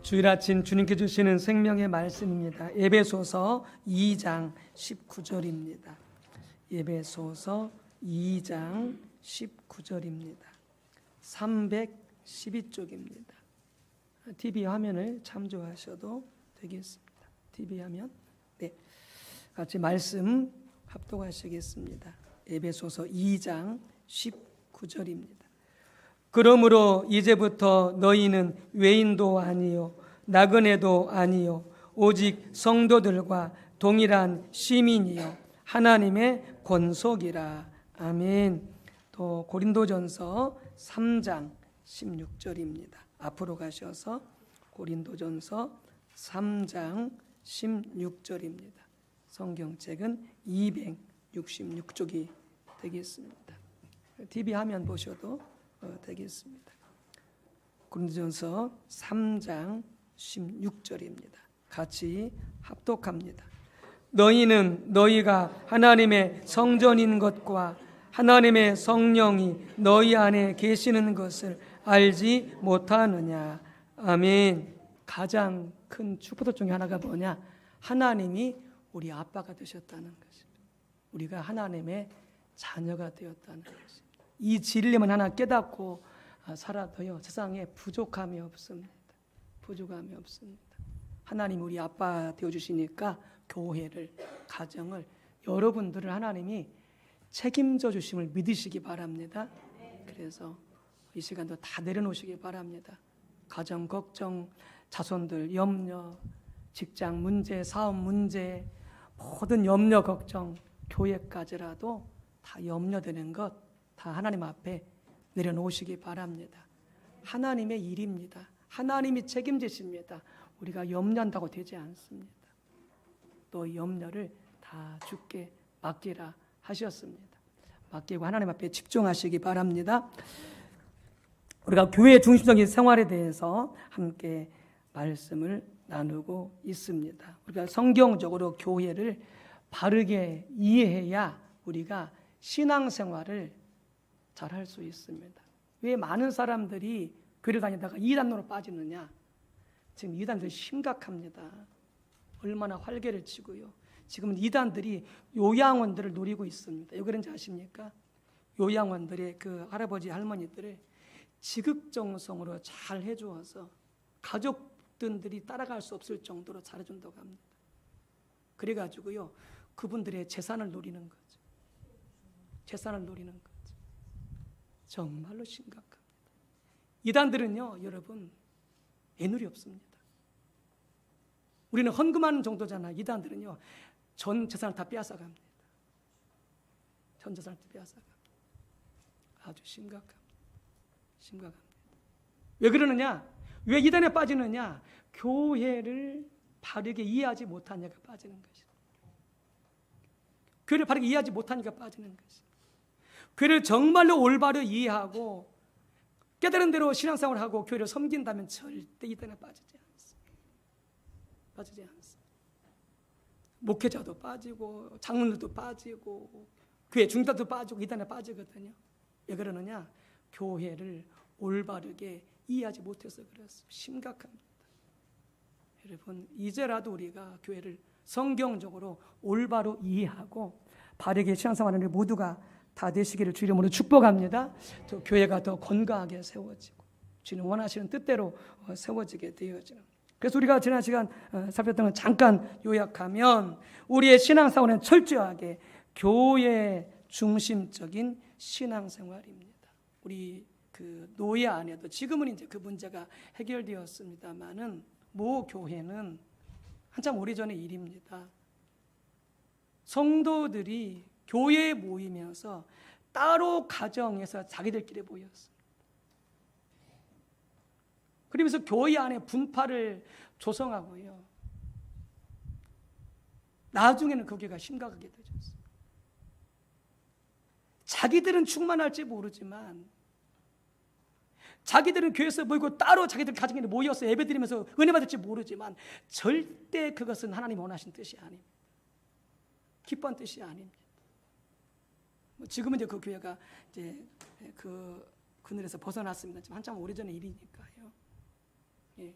주일 아침 주님께 주시는 생명의 말씀입니다. 에베소서 2장 19절입니다. 에베소서 2장 19절입니다. 312쪽입니다. TV 화면을 참조하셔도 되겠습니다. TV 화면. 네. 같이 말씀 합독하시겠습니다. 에베소서 2장 19절입니다. 그러므로 이제부터 너희는 외인도 아니요 나그네도 아니요 오직 성도들과 동일한 시민이요 하나님의 권속이라. 아멘. 또 고린도전서 3장 16절입니다. 앞으로 가셔서 고린도전서 3장 16절입니다. 성경책은 266쪽이 되겠습니다. TV 화면 보셔도 되겠습니다. 고린도전서 3장 16절입니다. 같이 합독합니다. 너희는 너희가 하나님의 성전인 것과 하나님의 성령이 너희 안에 계시는 것을 알지 못하느냐. 아멘. 가장 큰 축복들 중에 하나가 뭐냐? 하나님이 우리 아빠가 되셨다는 것입니다. 우리가 하나님의 자녀가 되었다는 것입니다. 이 진리만 하나 깨닫고 살아도요 세상에 부족함이 없습니다. 부족함이 없습니다. 하나님 우리 아빠 되어주시니까 교회를, 가정을, 여러분들을 하나님이 책임져 주심을 믿으시기 바랍니다. 그래서 이 시간도 다 내려놓으시기 바랍니다. 가정 걱정, 자손들 염려, 직장 문제, 사업 문제, 모든 염려 걱정, 교회까지라도 다 염려되는 것 다 하나님 앞에 내려놓으시기 바랍니다. 하나님의 일입니다. 하나님이 책임지십니다. 우리가 염려한다고 되지 않습니다. 또 염려를 다 주께 맡기라 하셨습니다. 맡기고 하나님 앞에 집중하시기 바랍니다. 우리가 교회 중심적인 생활에 대해서 함께 말씀을 나누고 있습니다. 우리가 성경적으로 교회를 바르게 이해해야 우리가 신앙생활을 잘 할 수 있습니다. 왜 많은 사람들이 교회를 다니다가 이단으로 빠지느냐? 지금 이단들이 심각합니다. 얼마나 활개를 치고요. 지금 이단들이 요양원들을 노리고 있습니다. 왜 그런지 아십니까? 요양원들의 그 할아버지 할머니들을 지극정성으로 잘 해주어서 가족들이 따라갈 수 없을 정도로 잘해준다고 합니다. 그래가지고요 그분들의 재산을 노리는 거죠. 재산을 노리는 거죠. 정말로 심각합니다. 이단들은요 여러분 애누리 없습니다. 우리는 헌금하는 정도잖아. 이단들은요 전 재산을 다 빼앗아갑니다. 전 재산을 다 빼앗아갑니다. 아주 심각합니다. 심각합니다. 왜 그러느냐? 왜 이단에 빠지느냐? 교회를 바르게 이해하지 못하니까 빠지는 것이다. 교회를 바르게 이해하지 못하니까 빠지는 것이다. 교회를 정말로 올바로 이해하고 깨달은 대로 신앙생활을 하고 교회를 섬긴다면 절대 이단에 빠지지 않습니다. 빠지지 않습니다. 목회자도 빠지고 장로들도 빠지고 교회 중단도 빠지고 이단에 빠지거든요. 왜 그러느냐? 교회를 올바르게 이해하지 못해서 그렇습니다. 심각합니다. 여러분 이제라도 우리가 교회를 성경적으로 올바로 이해하고 바르게 신앙생활하는 우리 모두가 다 되시기를 주 이름으로 축복합니다. 또 교회가 더 건강하게 세워지고 주님 원하시는 뜻대로 세워지게 되어지는. 그래서 우리가 지난 시간 살폈던 걸 잠깐 요약하면 우리의 신앙생활은 철저하게 교회 중심적인 신앙생활입니다. 우리 그 노예 안에도 지금은 이제 그 문제가 해결되었습니다만은 모 교회는 한참 오래전의 일입니다. 성도들이 교회에 모이면서 따로 가정에서 자기들끼리 모였습니다. 그러면서 교회 안에 분파를 조성하고요. 나중에는 그 교회가 심각하게 되었습니다. 자기들은 충만할지 모르지만 자기들은 교회에서 모이고 따로 자기들 가정에 모여서 예배드리면서 은혜 받을지 모르지만 절대 그것은 하나님 원하신 뜻이 아닙니다. 기뻐한 뜻이 아닙니다. 지금은 이제 그 교회가 이제 그 그늘에서 벗어났습니다. 지금 한참 오래전의 일이니까요. 예.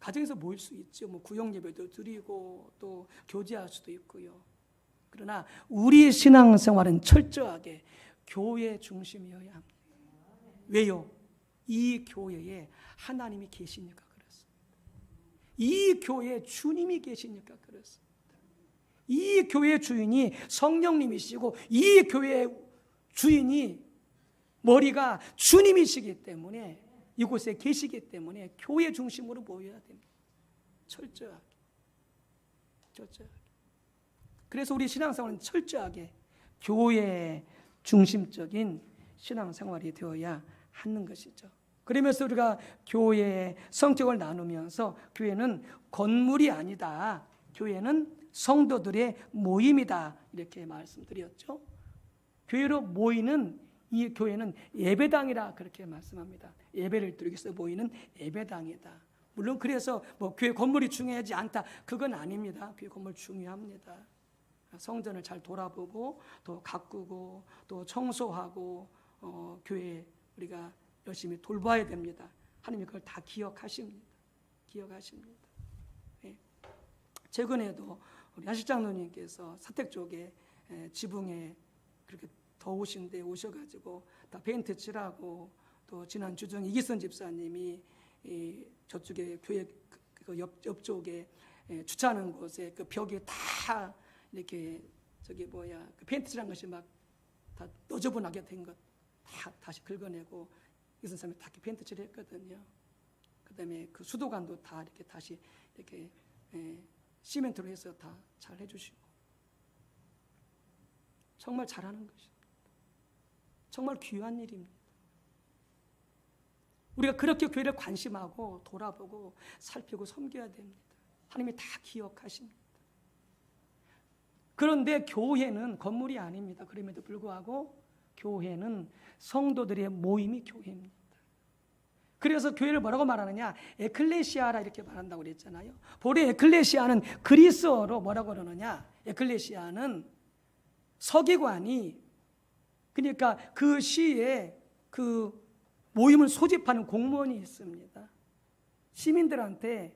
가정에서 모일 수 있죠. 뭐 구역 예배도 드리고 또 교제할 수도 있고요. 그러나 우리 신앙생활은 철저하게 교회 중심이어야 합니다. 왜요? 이 교회에 하나님이 계시니까 그렇습니다. 이 교회에 주님이 계시니까 그렇습니다. 이 교회의 주인이 성령님이시고 이 교회의 주인이 머리가 주님이시기 때문에 이곳에 계시기 때문에 교회 중심으로 모여야 됩니다. 철저하게. 그래서 우리 신앙생활은 철저하게 교회 중심적인 신앙생활이 되어야 하는 것이죠. 그러면서 우리가 교회의 성격을 나누면서 교회는 건물이 아니다. 교회는 성도들의 모임이다. 이렇게 말씀드렸죠. 교회로 모이는 이 교회는 예배당이라 그렇게 말씀합니다. 예배를 드리기 위해서 모이는 예배당이다. 물론 그래서 뭐 교회 건물이 중요하지 않다. 그건 아닙니다. 교회 건물 중요합니다. 성전을 잘 돌아보고 또 가꾸고 또 청소하고 교회 우리가 열심히 돌봐야 됩니다. 하나님이 그걸 다 기억하십니다. 네. 최근에도 우리 하실장로님께서 사택 쪽에 지붕에 그렇게 더우신데 오셔가지고 다 페인트 칠하고 또 지난 주중 이기선 집사님이 저쪽에 교회 그 옆쪽에 주차하는 곳에 그 벽에 다 이렇게 그 페인트 칠한 것이 막 다 너저분하게 된 것 다 다시 긁어내고 이기선 사람이 다 페인트 칠했거든요. 그다음에 그 수도관도 다 이렇게 다시 이렇게 시멘트로 해서 다 잘 해주시고 정말 잘하는 것입니다. 정말 귀한 일입니다. 우리가 그렇게 교회를 관심하고 돌아보고 살피고 섬겨야 됩니다. 하나님이 다 기억하십니다. 그런데 교회는 건물이 아닙니다. 그럼에도 불구하고 교회는 성도들의 모임이 교회입니다. 그래서 교회를 뭐라고 말하느냐? 에클레시아라 이렇게 말한다고 그랬잖아요. 본래 에클레시아는 그리스어로 뭐라고 그러느냐? 에클레시아는 서기관이 그러니까 그 시에 그 모임을 소집하는 공무원이 있습니다. 시민들한테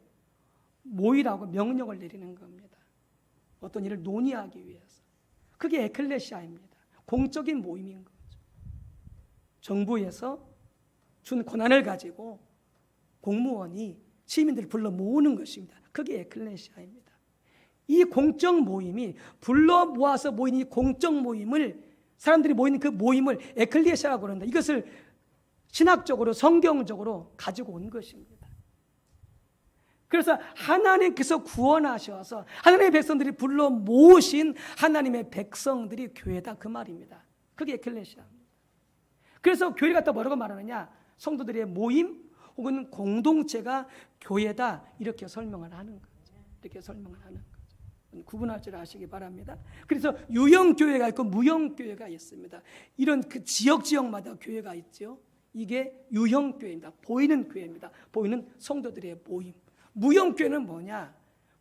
모이라고 명령을 내리는 겁니다. 어떤 일을 논의하기 위해서. 그게 에클레시아입니다. 공적인 모임인 거죠. 정부에서 준 권한을 가지고 공무원이 시민들을 불러 모으는 것입니다. 그게 에클레시아입니다. 이 공적 모임이 불러 모아서 모인 이 공적 모임을 사람들이 모이는 그 모임을 에클레시아라고 그런다. 이것을 신학적으로 성경적으로 가지고 온 것입니다. 그래서 하나님께서 구원하셔서 하나님의 백성들이 불러 모으신 하나님의 백성들이 교회다 그 말입니다. 그게 에클레시아입니다. 그래서 교회 갖다 뭐라고 말하느냐? 성도들의 모임 혹은 공동체가 교회다 이렇게 설명을 하는 거죠. 이렇게 설명을 하는 거죠. 구분할 줄 아시기 바랍니다. 그래서 유형교회가 있고 무형교회가 있습니다. 이런 그 지역마다 교회가 있죠. 이게 유형교회입니다. 보이는 교회입니다. 보이는 성도들의 모임. 무형교회는 뭐냐?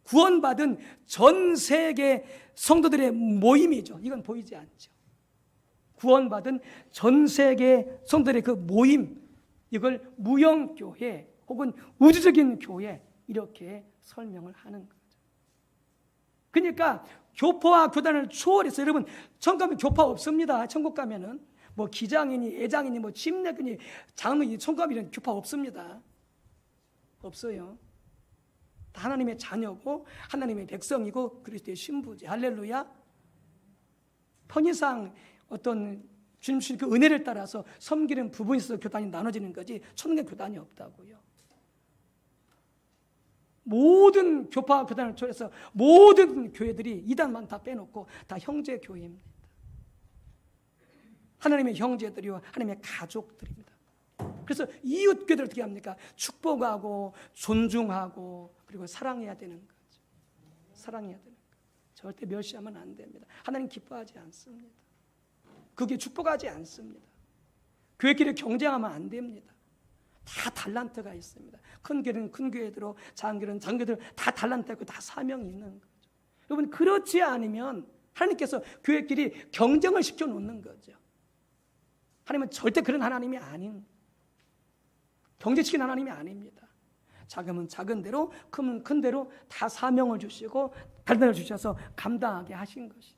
구원받은 전 세계 성도들의 모임이죠. 이건 보이지 않죠. 구원받은 전 세계 성도들의 그 모임, 이걸 무형교회 혹은 우주적인 교회 이렇게 설명을 하는 거죠. 그러니까 교포와 교단을 초월해서 여러분 천국 가면 교파 없습니다. 천국 가면은 뭐 기장이니 애장이니 뭐 침례이니 장로니 천국 가면 교파 없습니다. 없어요. 다 하나님의 자녀고 하나님의 백성이고 그리스도의 신부지. 할렐루야. 편의상 어떤 주님 주신 그 은혜를 따라서 섬기는 부분이 있어서 교단이 나눠지는 거지 천국에 교단이 없다고요. 모든 교파와 교단을 초월해서 모든 교회들이 이단만 다 빼놓고 다 형제 교회입니다. 하나님의 형제들이요 하나님의 가족들입니다. 그래서 이웃 교회들 어떻게 합니까? 축복하고 존중하고 그리고 사랑해야 되는 거죠. 사랑해야 되는 거죠. 절대 멸시하면 안 됩니다. 하나님 기뻐하지 않습니다. 그게 축복하지 않습니다. 교회끼리 경쟁하면 안 됩니다. 다 달란트가 있습니다. 큰 교회는 큰 교회대로, 작은 교회는 작은 교회대로 다 달란트 있고 다 사명이 있는 거죠. 여러분 그렇지 않으면 하나님께서 교회끼리 경쟁을 시켜놓는 거죠. 하나님은 절대 그런 하나님이 아닌, 경쟁시키는 하나님이 아닙니다. 작으면 작은 대로, 크면 큰 대로 다 사명을 주시고 달단을 주셔서 감당하게 하신 것이죠.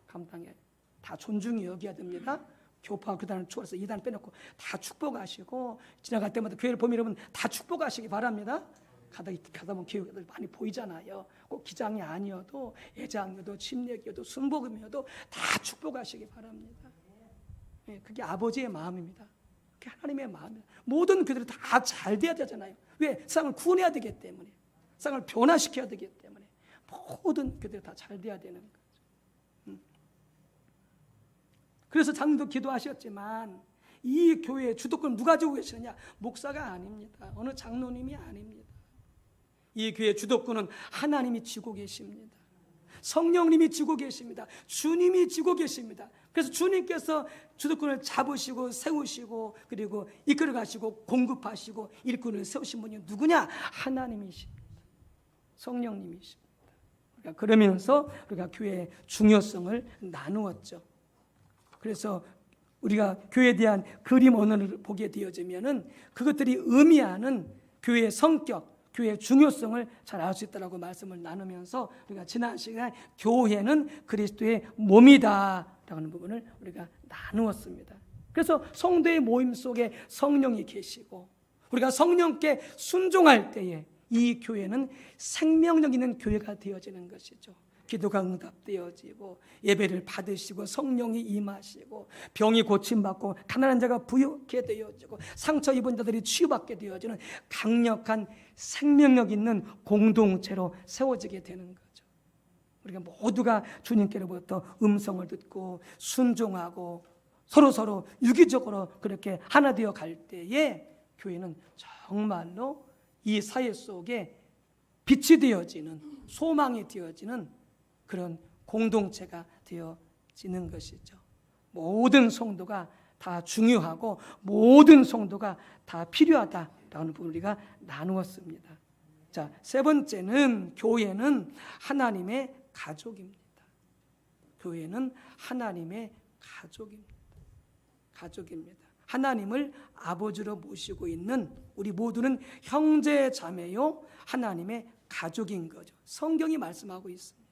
감당해. 다 존중히 여겨야 됩니다. 교파 그단을 초월해서 2단 빼놓고 다 축복하시고, 지나갈 때마다 교회를 보면 여러분 다 축복하시기 바랍니다. 가다 보면 교회들 많이 보이잖아요. 꼭 기장이 아니어도 애장이어도 침례기여도 순복음이어도 다 축복하시기 바랍니다. 네, 그게 아버지의 마음입니다. 그게 하나님의 마음입니다. 모든 교회들이 다 잘 돼야 되잖아요. 왜? 세상을 구원해야 되기 때문에, 세상을 변화시켜야 되기 때문에 모든 교회들이 다 잘 돼야 되는 거죠. 그래서 장로도 기도하셨지만 이 교회의 주도권을 누가 쥐고 계시느냐? 목사가 아닙니다. 어느 장로님이 아닙니다. 이 교회의 주도권은 하나님이 쥐고 계십니다. 성령님이 쥐고 계십니다. 주님이 쥐고 계십니다. 그래서 주님께서 주도권을 잡으시고 세우시고 그리고 이끌어 가시고 공급하시고 일꾼을 세우신 분이 누구냐? 하나님이십니다. 성령님이십니다. 그러면서 우리가 교회의 중요성을 나누었죠. 그래서 우리가 교회에 대한 그림 언어를 보게 되어지면은 그것들이 의미하는 교회의 성격, 교회의 중요성을 잘 알 수 있다라고 말씀을 나누면서 우리가 지난 시간에 교회는 그리스도의 몸이다라는 부분을 우리가 나누었습니다. 그래서 성도의 모임 속에 성령이 계시고 우리가 성령께 순종할 때에 이 교회는 생명력 있는 교회가 되어지는 것이죠. 기도가 응답되어지고 예배를 받으시고 성령이 임하시고 병이 고침받고 가난한 자가 부유케 되어지고 상처 입은 자들이 치유받게 되어지는 강력한 생명력 있는 공동체로 세워지게 되는 거죠. 우리가 모두가 주님께로부터 음성을 듣고 순종하고 서로 유기적으로 그렇게 하나 되어 갈 때에 교회는 정말로 이 사회 속에 빛이 되어지는, 소망이 되어지는 그런 공동체가 되어지는 것이죠. 모든 성도가 다 중요하고 모든 성도가 다 필요하다라는 부분을 우리가 나누었습니다. 자, 세 번째는 교회는 하나님의 가족입니다. 교회는 하나님의 가족입니다. 가족입니다. 하나님을 아버지로 모시고 있는 우리 모두는 형제 자매요 하나님의 가족인 거죠. 성경이 말씀하고 있습니다.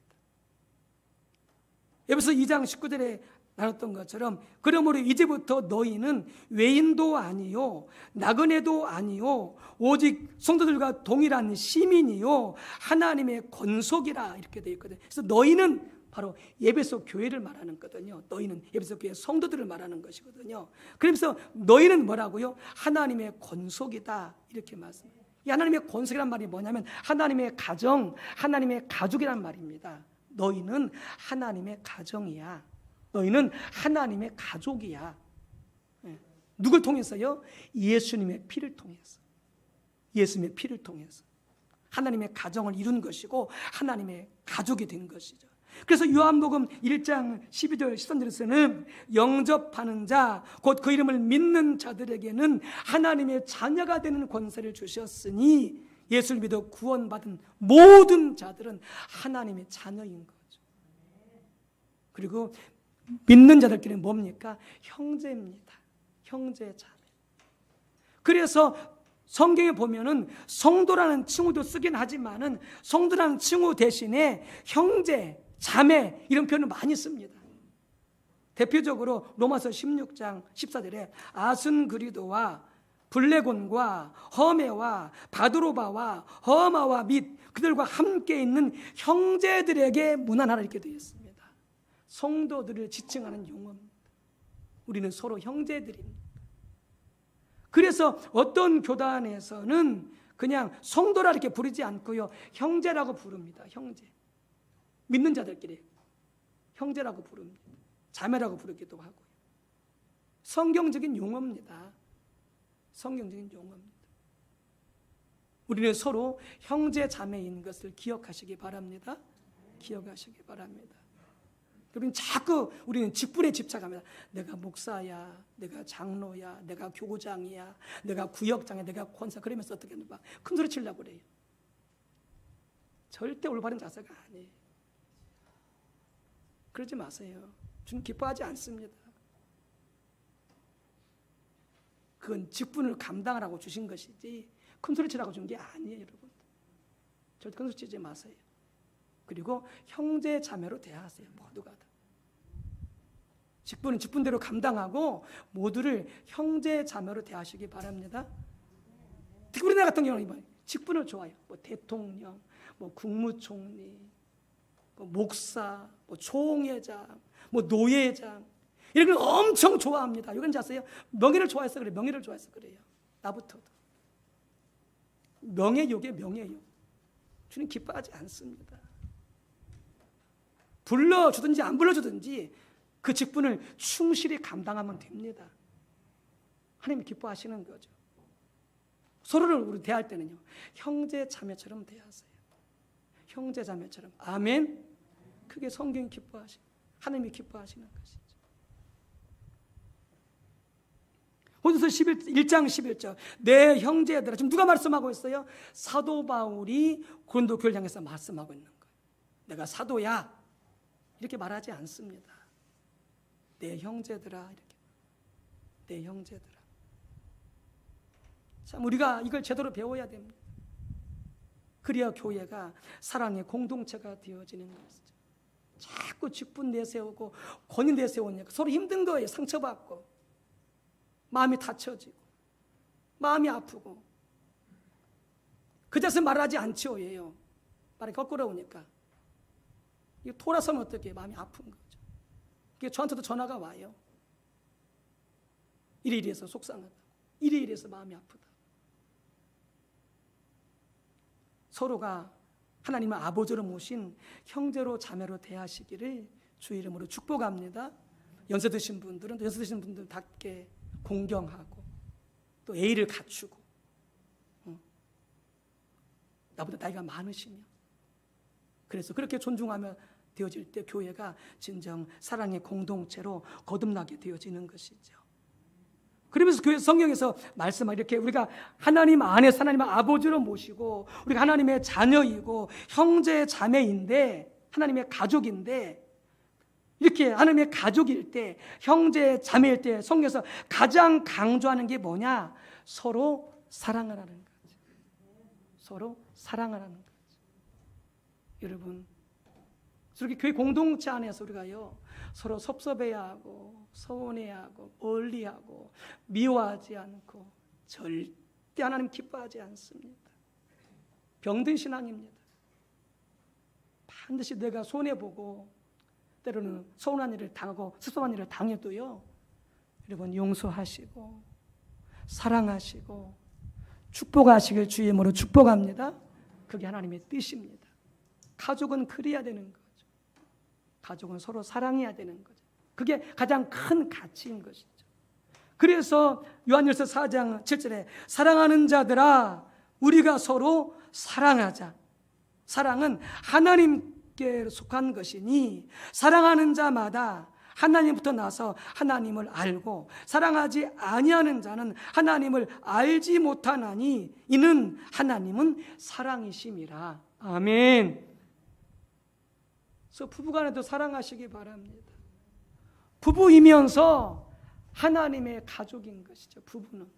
에베소 2장 19절에 나눴던 것처럼 그러므로 이제부터 너희는 외인도 아니요 나그네도 아니요 오직 성도들과 동일한 시민이요 하나님의 권속이라 이렇게 되어 있거든요. 그래서 너희는 바로 에베소 교회를 말하는 거거든요. 너희는 에베소 교회 성도들을 말하는 것이거든요. 그래서 너희는 뭐라고요? 하나님의 권속이다 이렇게 말씀해요. 이 하나님의 권속이란 말이 뭐냐면 하나님의 가정, 하나님의 가족이란 말입니다. 너희는 하나님의 가정이야. 너희는 하나님의 가족이야. 누굴 통해서요? 예수님의 피를 통해서. 예수님의 피를 통해서 하나님의 가정을 이룬 것이고 하나님의 가족이 된 것이죠. 그래서 요한복음 1장 12절 13절에서는 영접하는 자 곧 그 이름을 믿는 자들에게는 하나님의 자녀가 되는 권세를 주셨으니 예수를 믿어 구원받은 모든 자들은 하나님의 자녀인 거죠. 그리고 믿는 자들끼리는 뭡니까? 형제입니다. 형제 자매. 그래서 성경에 보면은 성도라는 칭호도 쓰긴 하지만은 성도라는 칭호 대신에 형제, 자매 이런 표현을 많이 씁니다. 대표적으로 로마서 16장 14절에 아순그리도와 블레곤과 허메와 바드로바와 허마와 및 그들과 함께 있는 형제들에게 문안하라 이렇게 되어 있습니다. 성도들을 지칭하는 용어입니다. 우리는 서로 형제들입니다. 그래서 어떤 교단에서는 그냥 성도라 이렇게 부르지 않고요 형제라고 부릅니다. 형제. 믿는 자들끼리 형제라고 부릅니다. 자매라고 부르기도 하고요. 성경적인 용어입니다. 성경적인 용어입니다. 우리는 서로 형제 자매인 것을 기억하시기 바랍니다. 기억하시기 바랍니다. 우리는 직분에 집착합니다. 내가 목사야, 내가 장로야, 내가 교구장이야, 내가 구역장이야, 내가 권사 그러면서 어떻게 막 큰 소리 치려고 그래요. 절대 올바른 자세가 아니에요. 그러지 마세요. 주님 기뻐하지 않습니다. 그건 직분을 감당하라고 주신 것이지 큰 소리 치라고 준 게 아니에요, 여러분. 절대 큰 소리 치지 마세요. 그리고 형제 자매로 대하세요, 모두가 다. 직분은 직분대로 감당하고 모두를 형제 자매로 대하시기 바랍니다. 특히 우리나라 같은 경우는 직분을 좋아요. 뭐 대통령, 뭐 국무총리, 뭐 목사, 뭐 총회장, 뭐 노회장 이런 걸 엄청 좋아합니다. 이건 아세요? 명예를 좋아해서 그래요. 명예를 좋아해서 그래요. 나부터도. 명예욕이에요, 명예욕. 주님 기뻐하지 않습니다. 불러주든지 안 불러주든지 그 직분을 충실히 감당하면 됩니다. 하나님이 기뻐하시는 거죠. 서로를 우리 대할 때는요, 형제 자매처럼 대하세요. 형제 자매처럼. 아멘. 그게 성경이 기뻐하시고 하나님이 기뻐하시는 것이죠. 호전서 1장 11절 내 형제들아, 지금 누가 말씀하고 있어요? 사도 바울이 고린도 교회를 향해서 말씀하고 있는 거예요. 내가 사도야 이렇게 말하지 않습니다. 내 형제들아, 이렇게. 내 형제들아. 참 우리가 이걸 제대로 배워야 됩니다. 그래야 교회가 사랑의 공동체가 되어지는 것이죠. 자꾸 직분 내세우고 권위 내세우니까 서로 힘든 거예요. 상처받고 마음이 다쳐지고 마음이 아프고. 그 자세 말하지 않죠. 예요. 말이 거꾸로 오니까 이거 돌아서면 어떻게 해요? 마음이 아픈 거죠. 저한테도 전화가 와요. 이래서 속상하다, 이래서 마음이 아프다. 서로가 하나님의 아버지로 모신 형제로 자매로 대하시기를 주 이름으로 축복합니다. 연세 드신 분들은 연세 드신 분들답게 공경하고 또 예의를 갖추고, 나보다 나이가 많으시며, 그래서 그렇게 존중하며 되어질 때 교회가 진정 사랑의 공동체로 거듭나게 되어지는 것이죠. 그러면서 교회 성경에서 말씀하 이렇게 우리가 하나님 안에서 하나님의 아버지로 모시고 우리가 하나님의 자녀이고 형제 자매인데 하나님의 가족인데, 이렇게 하나님의 가족일 때 형제 자매일 때 성경에서 가장 강조하는 게 뭐냐? 서로 사랑하라는 거죠. 서로 사랑하라는 거죠. 여러분, 그렇게 교회 공동체 안에서 우리가요 서로 섭섭해야 하고 서운해야 하고 멀리하고 미워하지 않고 절대 하나님 기뻐하지 않습니다. 병든 신앙입니다. 반드시 내가 손해보고 때로는 서운한 일을 당하고 섭섭한 일을 당해도요, 여러분 용서하시고 사랑하시고 축복하시길 주의 이름으로 축복합니다. 그게 하나님의 뜻입니다. 가족은 그래야 되는 거죠. 가족은 서로 사랑해야 되는 거죠. 그게 가장 큰 가치인 것이죠. 그래서 요한일서 4장 7절에 사랑하는 자들아 우리가 서로 사랑하자. 사랑은 하나님께 속한 것이니 사랑하는 자마다 하나님부터 나서 하나님을 알고 사랑하지 아니하는 자는 하나님을 알지 못하나니 이는 하나님은 사랑이심이라. 아멘. 그래서 부부간에도 사랑하시기 바랍니다. 부부이면서 하나님의 가족인 것이죠. 부부는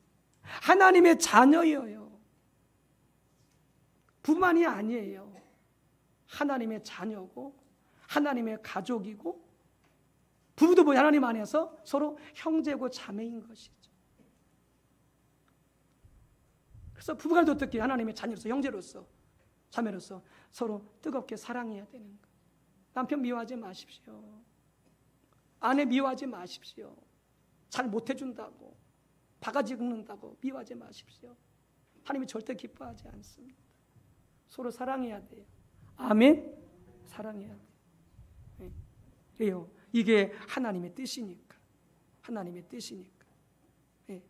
하나님의 자녀예요. 부부만이 아니에요. 하나님의 자녀고 하나님의 가족이고, 부부도 뭐 하나님 안에서 서로 형제고 자매인 것이죠. 그래서 부부간도 어떻게 하나님의 자녀로서 형제로서 자매로서 서로 뜨겁게 사랑해야 되는 거예요. 남편 미워하지 마십시오. 아내 미워하지 마십시오. 잘 못해준다고, 바가지 긁는다고 미워하지 마십시오. 하나님이 절대 기뻐하지 않습니다. 서로 사랑해야 돼요. 아멘? 사랑해야 돼요. 네. 그래요. 이게 하나님의 뜻이니까. 하나님의 뜻이니까. 네.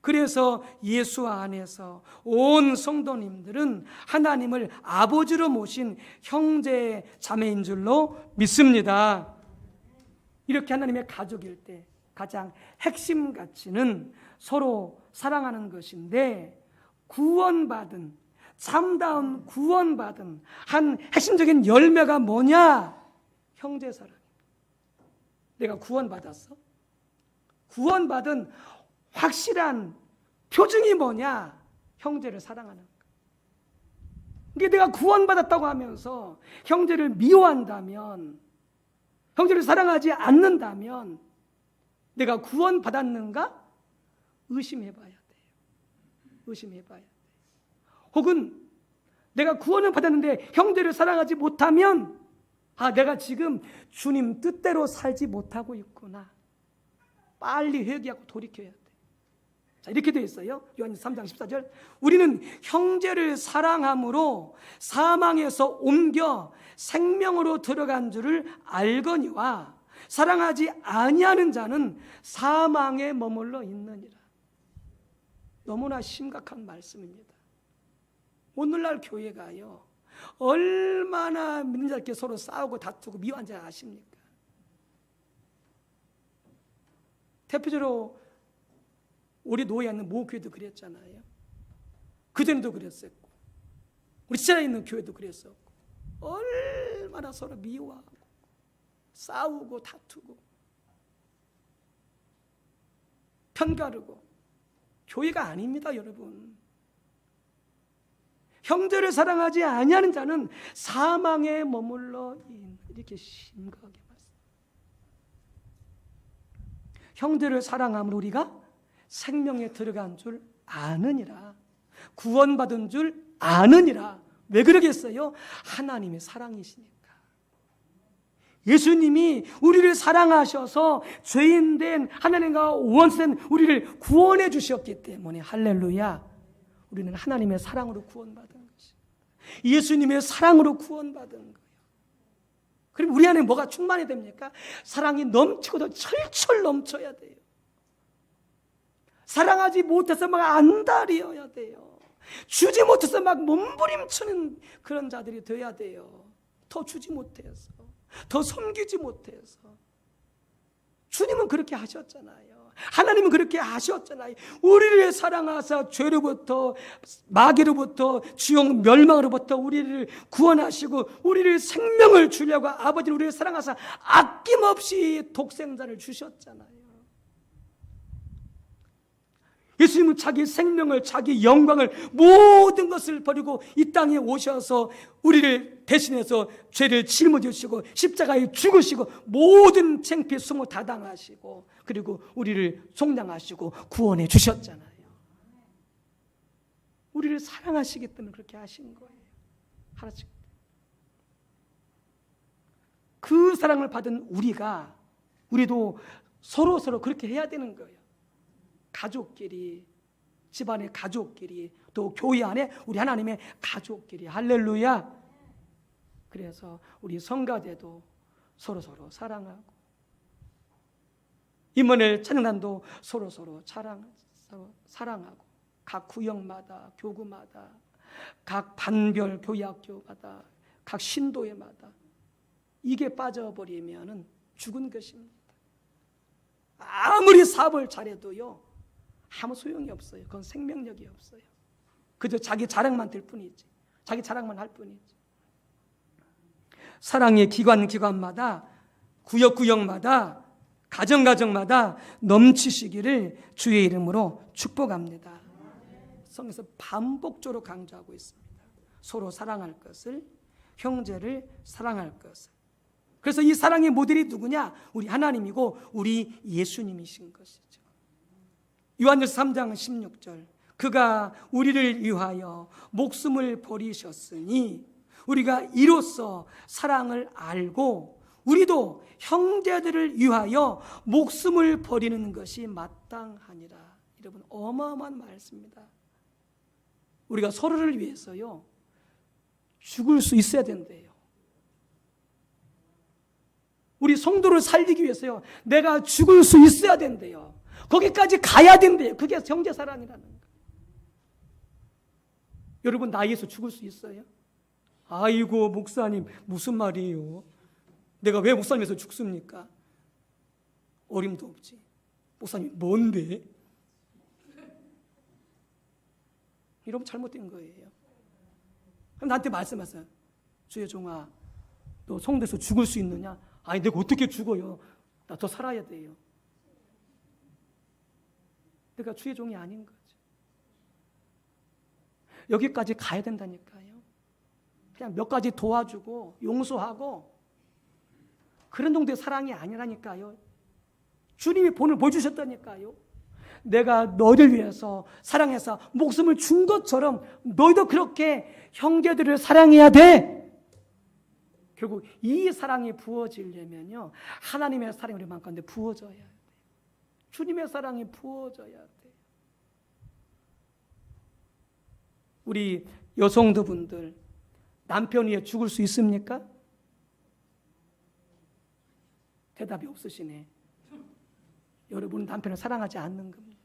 그래서 예수 안에서 온 성도님들은 하나님을 아버지로 모신 형제 자매인 줄로 믿습니다. 이렇게 하나님의 가족일 때 가장 핵심 가치는 서로 사랑하는 것인데, 구원받은, 참다운 구원받은 한 핵심적인 열매가 뭐냐? 형제 사랑. 내가 구원받았어? 구원받은 확실한 표징이 뭐냐? 형제를 사랑하는 것. 그러니까 내가 구원받았다고 하면서 형제를 미워한다면, 형제를 사랑하지 않는다면 내가 구원받았는가? 의심해봐야 돼요. 의심해봐야 돼요. 혹은 내가 구원을 받았는데 형제를 사랑하지 못하면 내가 지금 주님 뜻대로 살지 못하고 있구나. 빨리 회개하고 돌이켜야 돼. 자, 이렇게 되어 있어요. 요한일서 3장 14절. 우리는 형제를 사랑함으로 사망에서 옮겨 생명으로 들어간 줄을 알거니와 사랑하지 아니하는 자는 사망에 머물러 있느니라. 너무나 심각한 말씀입니다. 오늘날 교회가요, 얼마나 믿는 자들끼리 서로 싸우고 다투고 미워한 줄 아십니까? 대표적으로 우리 노예에 있는 모 교회도 그랬잖아요. 그전에도 그랬었고, 우리 지자에 있는 교회도 그랬었고, 얼마나 서로 미워하고 싸우고 다투고 편가르고. 교회가 아닙니다, 여러분. 형제를 사랑하지 아니하는 자는 사망에 머물러 있는, 이렇게 심각하게 말씀합니다. 형제를 사랑함으로 우리가 생명에 들어간 줄 아느니라. 구원받은 줄 아느니라. 왜 그러겠어요? 하나님의 사랑이시니까. 예수님이 우리를 사랑하셔서 죄인된 하나님과 원수된 우리를 구원해 주셨기 때문에, 할렐루야, 우리는 하나님의 사랑으로 구원받은 것이, 예수님의 사랑으로 구원받은 거예요. 그럼 우리 안에 뭐가 충만해야 됩니까? 사랑이 넘치고도 철철 넘쳐야 돼요. 사랑하지 못해서 막 안달이어야 돼요. 주지 못해서 막 몸부림치는 그런 자들이 되어야 돼요. 더 주지 못해서, 더 섬기지 못해서. 주님은 그렇게 하셨잖아요. 하나님은 그렇게 하셨잖아요. 우리를 사랑하사 죄로부터, 마귀로부터, 지옥 멸망으로부터 우리를 구원하시고 우리를 생명을 주려고 아버지는 우리를 사랑하사 아낌없이 독생자를 주셨잖아요. 예수님은 자기 생명을, 자기 영광을, 모든 것을 버리고 이 땅에 오셔서 우리를 대신해서 죄를 짊어지시고 십자가에 죽으시고 모든 창피 수모 다 당하시고 그리고 우리를 속량하시고 구원해 주셨잖아요. 우리를 사랑하시기 때문에 그렇게 하신 거예요. 하나씩. 그 사랑을 받은 우리도 서로 그렇게 해야 되는 거예요. 가족끼리, 집안의 가족끼리, 또 교회 안에 우리 하나님의 가족끼리. 할렐루야. 그래서 우리 성가대도 서로 사랑하고, 임원회 찬양단도 서로 사랑하고, 각 구역마다, 교구마다, 각 반별 교회학교마다, 각 신도회마다 이게 빠져버리면은 죽은 것입니다. 아무리 사업을 잘해도요, 아무 소용이 없어요. 그건 생명력이 없어요. 그저 자기 자랑만 될 뿐이지. 자기 자랑만 할 뿐이지. 사랑의 기관마다, 구역마다, 가정마다 넘치시기를 주의 이름으로 축복합니다. 성경에서 반복적으로 강조하고 있습니다. 서로 사랑할 것을, 형제를 사랑할 것을. 그래서 이 사랑의 모델이 누구냐? 우리 하나님이고 우리 예수님이신 것이죠. 요한일서 3장 16절. 그가 우리를 위하여 목숨을 버리셨으니 우리가 이로써 사랑을 알고 우리도 형제들을 위하여 목숨을 버리는 것이 마땅하니라. 여러분, 어마어마한 말씀입니다. 우리가 서로를 위해서요, 죽을 수 있어야 된대요. 우리 성도를 살리기 위해서요, 내가 죽을 수 있어야 된대요. 거기까지 가야 된대요. 그게 형제 사랑이라는 거예요. 여러분, 나 위해서 죽을 수 있어요? 아이고, 목사님, 무슨 말이에요? 내가 왜 목사님에서 죽습니까? 어림도 없지. 목사님, 뭔데? 이러면 잘못된 거예요. 그럼 나한테 말씀하세요. 주의 종아, 너 성도에서 죽을 수 있느냐? 아니, 내가 어떻게 죽어요? 나 더 살아야 돼요. 내가 주의 종이 아닌 거죠. 여기까지 가야 된다니까요. 그냥 몇 가지 도와주고 용서하고 그런 정도의 사랑이 아니라니까요. 주님이 본을 보여주셨다니까요. 내가 너희를 위해서 사랑해서 목숨을 준 것처럼 너희도 그렇게 형제들을 사랑해야 돼. 결국 이 사랑이 부어지려면요, 하나님의 사랑이 우리 마음 가운데 부어져야 돼요. 주님의 사랑이 부어져야 돼요. 우리 여성들분들 남편 위에 죽을 수 있습니까? 대답이 없으시네. 여러분은 남편을 사랑하지 않는 겁니다.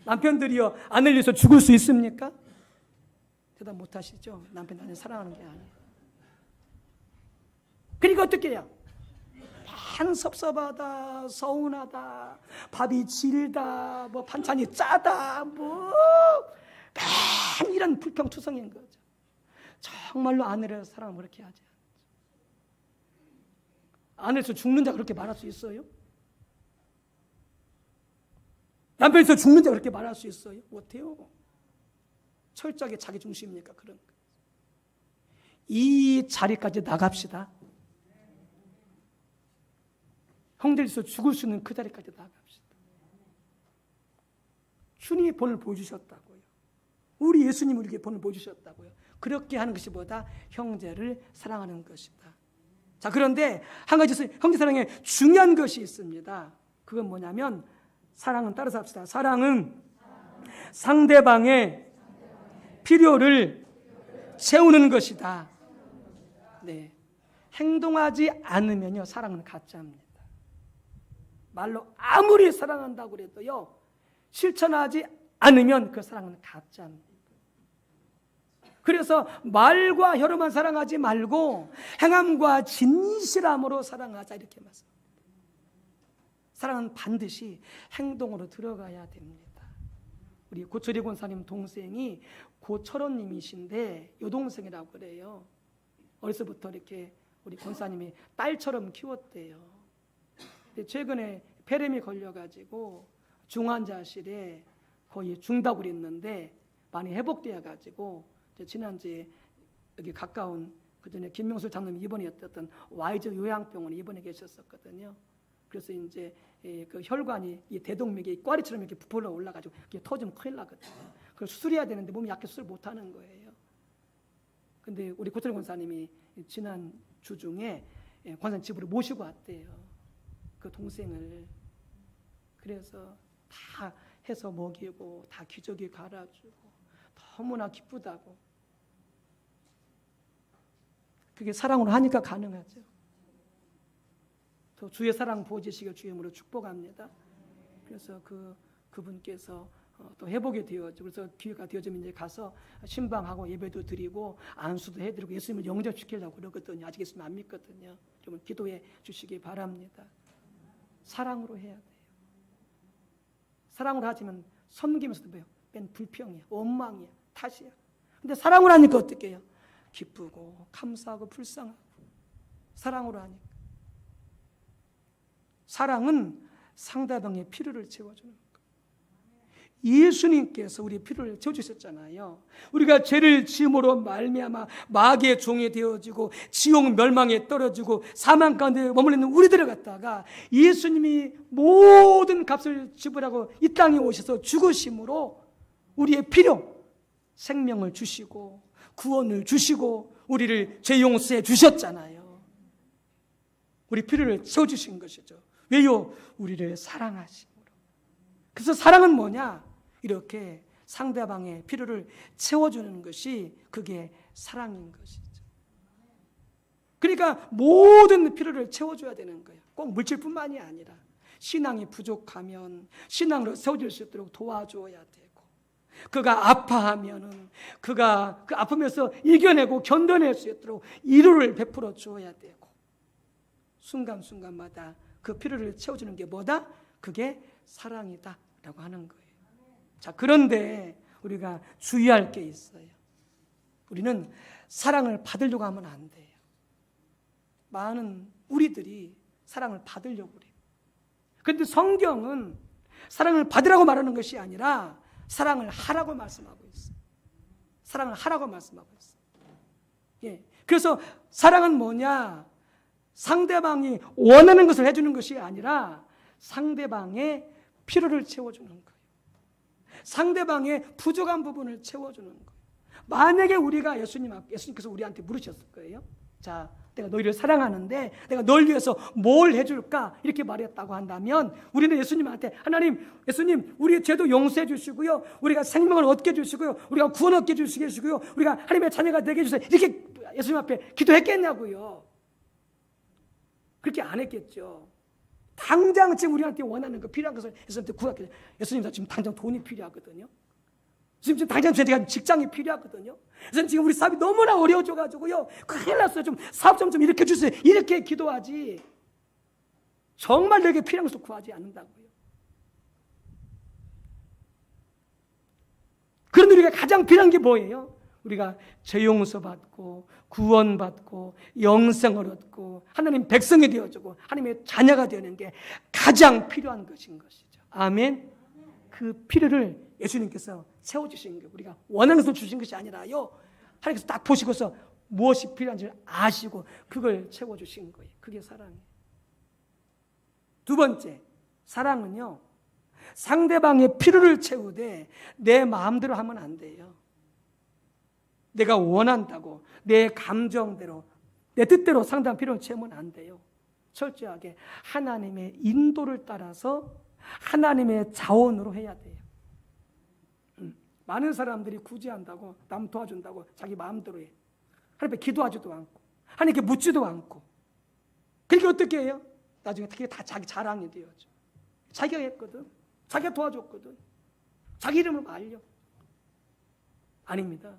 남편들이요, 아내를 위해서 죽을 수 있습니까? 대답 못 하시죠? 남편 나는 사랑하는 게 아니에요. 그러니까 어떻게 해요? 반 섭섭하다, 서운하다, 밥이 질다, 뭐 반찬이 짜다, 뭐 맨 이런 불평투성인 거죠. 정말로 아내를 사랑하면 그렇게 하지 않죠. 아내에서 죽는 자 그렇게 말할 수 있어요? 남편에서 죽는 자 그렇게 말할 수 있어요? 못해요. 철저하게 자기 중심이니까 그런 거예요. 이 자리까지 나갑시다. 형제에서 죽을 수 있는 그 자리까지 나갑시다. 주님이 본을 보여주셨다고요. 우리 예수님이 우리에게 본을 보여주셨다고요. 그렇게 하는 것이 뭐다? 형제를 사랑하는 것이다. 자, 그런데 한 가지 형제 사랑에 중요한 것이 있습니다. 그건 뭐냐면 사랑은 따라서 합시다. 사랑은 상대방의 필요를 채우는 것이다. 네. 행동하지 않으면요, 사랑은 가짜입니다. 말로 아무리 사랑한다고 해도요, 실천하지 않으면 그 사랑은 가짜입니다. 그래서 말과 혀로만 사랑하지 말고 행함과 진실함으로 사랑하자, 이렇게 말씀합니다. 사랑은 반드시 행동으로 들어가야 됩니다. 우리 고철희 권사님 동생이 고철원님이신데 여동생이라고 그래요. 어려서부터 이렇게 우리 권사님이 딸처럼 키웠대요. 근데 최근에 폐렴이 걸려가지고 중환자실에 거의 중답을 했는데 많이 회복되어가지고 지난주에 여기 가까운 그전에 김명수 장로님 입원이었던 와이즈 요양병원에 입원해 계셨었거든요. 그래서 이제 그 혈관이 이 대동맥이 꽈리처럼 이렇게 부풀어 올라가지고 이게 터지면 큰일 나거든요. 그걸 수술해야 되는데 몸이 약해 수술 못 하는 거예요. 근데 우리 고철 권사님이 지난 주 중에 권사님 집으로 모시고 왔대요. 그 동생을. 그래서 다 해서 먹이고 다 기저귀 갈아주고 너무나 기쁘다고. 그게 사랑으로 하니까 가능하죠. 또 주의 사랑 보여주시길 주의 이름으로 축복합니다. 그래서 그분께서 또 회복이 되었죠. 그래서 기회가 되어지면 이제 가서 신방하고 예배도 드리고 안수도 해드리고 예수님을 영접시키려고 그러거든요. 아직 예수님 안 믿거든요. 좀 기도해 주시기 바랍니다. 사랑으로 해야 돼요. 사랑으로 하지만 섬기면서도 뭐예요? 맨 불평이야, 원망이야, 탓이야. 근데 사랑으로 하니까 어떻게 해요? 기쁘고 감사하고 불쌍하고. 사랑으로 하니까. 사랑은 상대방의 필요를 채워주는 거예요. 예수님께서 우리의 필요를 채워주셨잖아요. 우리가 죄를 지음으로 말미암아 마귀의 종이 되어지고 지옥 멸망에 떨어지고 사망 가운데 머물러 있는 우리들을 갖다가 예수님이 모든 값을 지불하고 이 땅에 오셔서 죽으심으로 우리의 필요, 생명을 주시고 구원을 주시고 우리를 죄 용서해 주셨잖아요. 우리 필요를 채워주신 것이죠. 왜요? 우리를 사랑하심으로. 그래서 사랑은 뭐냐? 이렇게 상대방의 필요를 채워주는 것이 그게 사랑인 것이죠. 그러니까 모든 필요를 채워줘야 되는 거예요. 꼭 물질뿐만이 아니라 신앙이 부족하면 신앙으로 세워질 수 있도록 도와줘야 되고, 그가 아파하면은 그가 그 아픔에서 이겨내고 견뎌낼 수 있도록 위로를 베풀어 줘야 되고, 순간순간마다 그 필요를 채워주는 게 뭐다? 그게 사랑이다 라고 하는 거예요. 자, 그런데 우리가 주의할 게 있어요. 우리는 사랑을 받으려고 하면 안 돼요. 많은 우리들이 사랑을 받으려고 그래요. 그런데 성경은 사랑을 받으라고 말하는 것이 아니라 사랑을 하라고 말씀하고 있어요. 사랑을 하라고 말씀하고 있어요. 예. 그래서 사랑은 뭐냐? 상대방이 원하는 것을 해주는 것이 아니라 상대방의 필요를 채워주는 거예요. 상대방의 부족한 부분을 채워주는 거예요. 만약에 우리가 예수님께서 우리한테 물으셨을 거예요. 자, 내가 너희를 사랑하는데 내가 널 위해서 뭘 해줄까? 이렇게 말했다고 한다면 우리는 예수님한테 예수님 우리의 죄도 용서해 주시고요, 우리가 생명을 얻게 해주시고요, 우리가 구원 얻게 해주시고요, 우리가 하나님의 자녀가 되게 해주세요, 이렇게 예수님 앞에 기도했겠냐고요. 그렇게 안 했겠죠. 당장 지금 우리한테 원하는 거 필요한 것을 예수님한테 구하겠죠. 예수님 나 지금 당장 돈이 필요하거든요. 지금 당장 제가 직장이 필요하거든요. 그래서 지금 우리 사업이 너무나 어려워져가지고요, 큰일 났어요. 좀 사업 좀 일으켜 주세요. 이렇게 기도하지 정말 내게 필요한 것을 구하지 않는다고요. 그런데 우리가 가장 필요한 게 뭐예요? 우리가 죄 용서받고 구원받고 영생을 얻고 하나님 백성이 되어주고 하나님의 자녀가 되는 게 가장 필요한 것인 것이죠. 아멘. 그 필요를 예수님께서 채워주신 거예요. 우리가 원하는 것을 주신 것이 아니라요, 하나님께서 딱 보시고서 무엇이 필요한지 아시고 그걸 채워주신 거예요. 그게 사랑이에요. 두 번째, 사랑은요, 상대방의 필요를 채우되 내 마음대로 하면 안 돼요. 내가 원한다고 내 감정대로 내 뜻대로 상대방 필요를 채우면 안 돼요. 철저하게 하나님의 인도를 따라서 하나님의 자원으로 해야 돼요. 많은 사람들이 구제한다고, 남 도와준다고 자기 마음대로 해. 하나님께 기도하지도 않고 하나님께 묻지도 않고. 그러니까 어떻게 해요? 나중에 그게 다 자기 자랑이 되어져. 자기가 했거든, 자기가 도와줬거든, 자기 이름을 알려. 아닙니다.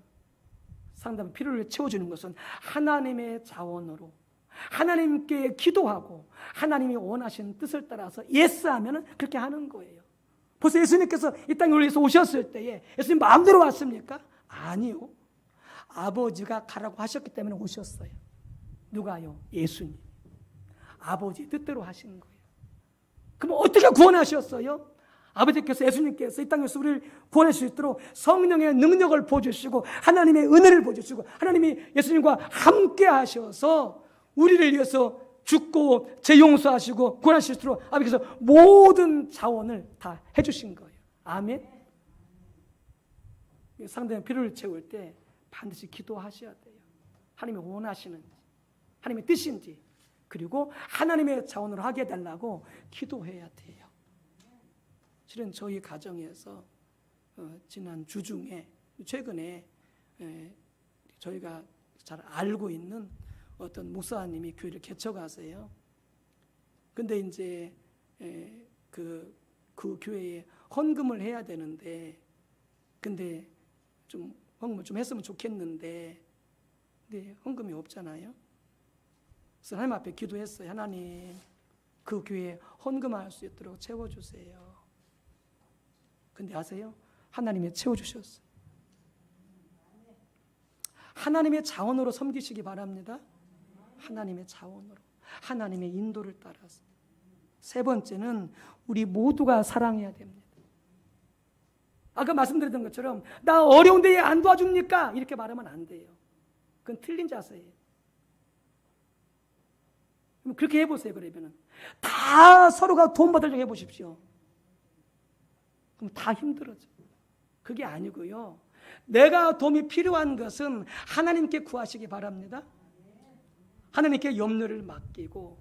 상대방 필요를 채워주는 것은 하나님의 자원으로 하나님께 기도하고 하나님이 원하시는 뜻을 따라서 예스하면 그렇게 하는 거예요. 벌써 예수님께서 이 땅에 위해서 오셨을 때에 예수님 마음대로 왔습니까? 아니요. 아버지가 가라고 하셨기 때문에 오셨어요. 누가요? 예수님. 아버지의 뜻대로 하신 거예요. 그럼 어떻게 구원하셨어요? 아버지께서, 예수님께서 이 땅에서 우리를 구원할 수 있도록 성령의 능력을 보여주시고 하나님의 은혜를 보여주시고 하나님이 예수님과 함께 하셔서 우리를 위해서 죽고 죄 용서하시고 구원하실 수 있도록 아버지께서 모든 자원을 다 해주신 거예요. 아멘. 상대방 필요를 채울 때 반드시 기도하셔야 돼요. 하나님이 원하시는지, 하나님의 뜻인지, 그리고 하나님의 자원으로 하게 해달라고 기도해야 돼요. 실은 저희 가정에서 지난 주 중에 최근에 저희가 잘 알고 있는 어떤 목사님이 교회를 개척하세요. 근데 이제 그 교회에 헌금을 해야 되는데, 근데 좀 헌금을 좀 했으면 좋겠는데, 근데 헌금이 없잖아요. 그래서 하나님 앞에 기도했어요. 하나님, 그 교회에 헌금할 수 있도록 채워주세요. 근데 아세요? 하나님이 채워주셨어요. 하나님의 자원으로 섬기시기 바랍니다. 하나님의 자원으로, 하나님의 인도를 따라서. 세 번째는 우리 모두가 사랑해야 됩니다. 아까 말씀드렸던 것처럼 나 어려운데 왜 안 도와줍니까? 이렇게 말하면 안 돼요. 그건 틀린 자세예요. 그럼 그렇게 해보세요. 그러면은 다 서로가 도움받으려고 해보십시오. 그럼 다 힘들어져. 그게 아니고요, 내가 도움이 필요한 것은 하나님께 구하시기 바랍니다. 하나님께 염려를 맡기고,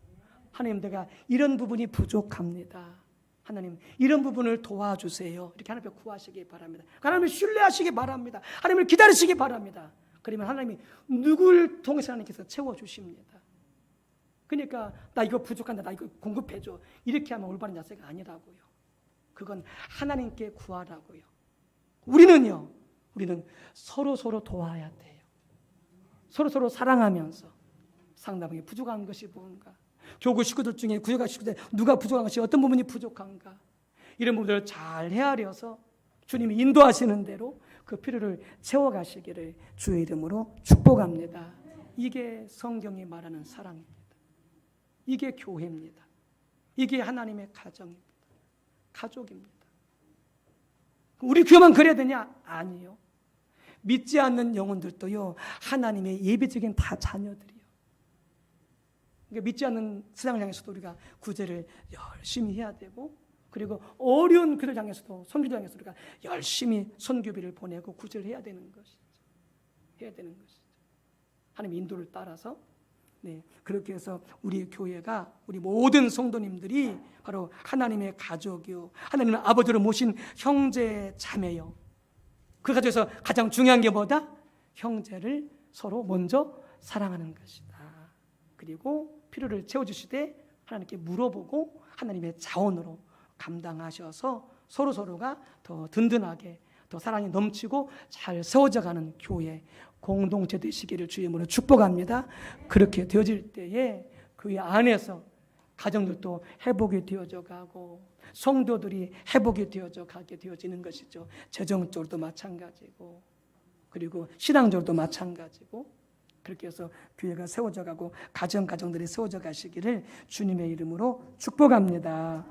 하나님 내가 이런 부분이 부족합니다, 하나님 이런 부분을 도와주세요, 이렇게 하나님께 구하시기 바랍니다. 하나님을 신뢰하시기 바랍니다. 하나님을 기다리시기 바랍니다. 그러면 하나님이 누굴 통해서 하나님께서 채워주십니다. 그러니까 나 이거 부족한다, 나 이거 공급해줘, 이렇게 하면 올바른 자세가 아니라고요. 그건 하나님께 구하라고요. 우리는 서로 도와야 돼요. 서로 사랑하면서 상대방이 부족한 것이 뭔가, 교구 식구들 중에 구역가 식구들 누가 부족한 것이, 어떤 부분이 부족한가, 이런 부분들을 잘 헤아려서 주님이 인도하시는 대로 그 필요를 채워가시기를 주의 이름으로 축복합니다. 이게 성경이 말하는 사랑입니다. 이게 교회입니다. 이게 하나님의 가정입니다. 가족입니다. 우리 교회만 그래야 되냐? 아니요. 믿지 않는 영혼들도요, 하나님의 예비적인 다 자녀들이요. 그러니까 믿지 않는 세상을 향해서도 우리가 구제를 열심히 해야 되고, 그리고 어려운 그들 향해서도, 선교들 향해서 우리가 열심히 선교비를 보내고 구제를 해야 되는 것이죠. 해야 되는 것이죠. 하나님의 인도를 따라서. 네, 그렇게 해서 우리 교회가, 우리 모든 성도님들이 바로 하나님의 가족이요, 하나님의 아버지로 모신 형제 자매요. 그 가정에서 가장 중요한 게 뭐다? 형제를 서로 먼저 사랑하는 것이다. 그리고 필요를 채워주시되 하나님께 물어보고 하나님의 자원으로 감당하셔서 서로서로가 더 든든하게, 더 사랑이 넘치고 잘 세워져가는 교회, 공동체 되시기를 주의 이름으로 축복합니다. 그렇게 되어질 때에 교회 안에서 가정들도 회복이 되어져 가고, 성도들이 회복이 되어져 가게 되어지는 것이죠. 재정적으로도 마찬가지고, 그리고 신앙적으로도 마찬가지고, 그렇게 해서 교회가 세워져 가고 가정들이 세워져 가시기를 주님의 이름으로 축복합니다.